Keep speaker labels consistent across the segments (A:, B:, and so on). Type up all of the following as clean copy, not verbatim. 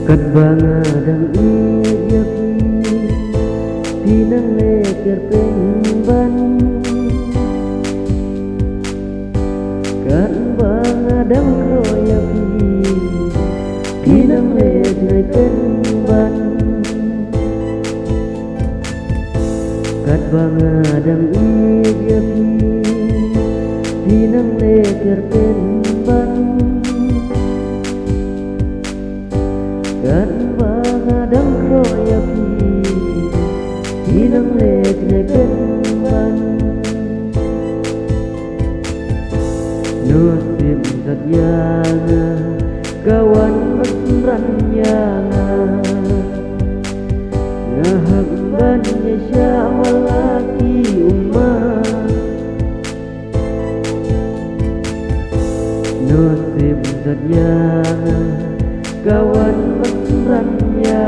A: Kat banga dang iya pinang leker pengban. Kat banga dang roya pinang leker pengban. Kat banga dang iya pinang leker pengban. Kat banga dang roya pinang leker pengban. Nosib sadyana kawan mesranya ngahakbannya syawalaki umat. Nosib sadyana kawan mesranya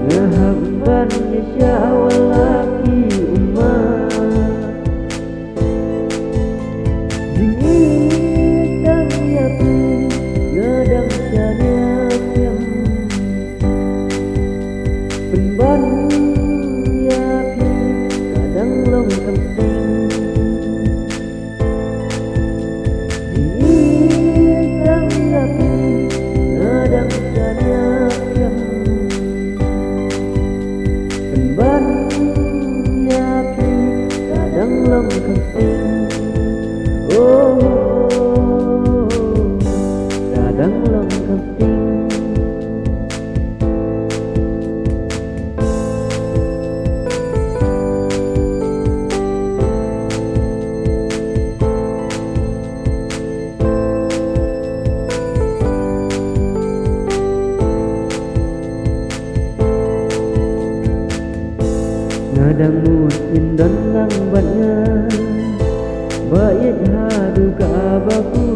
A: ngahakbannya syawalaki umat. Kadang long keping ngadang musim dan lambatnya baik hadu ke abaku.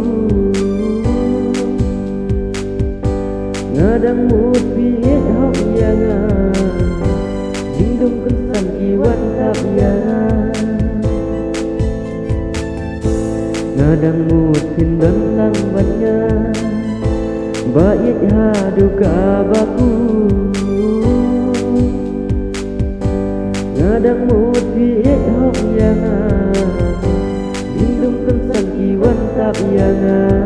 A: Ngadang musim hok yanga hindung kesan kiwan tak yanga. Ngadang musim dan lambatnya baik hadu ke abaku. Ngadang musim hok yanga hindung kesan kiwan tak yanga.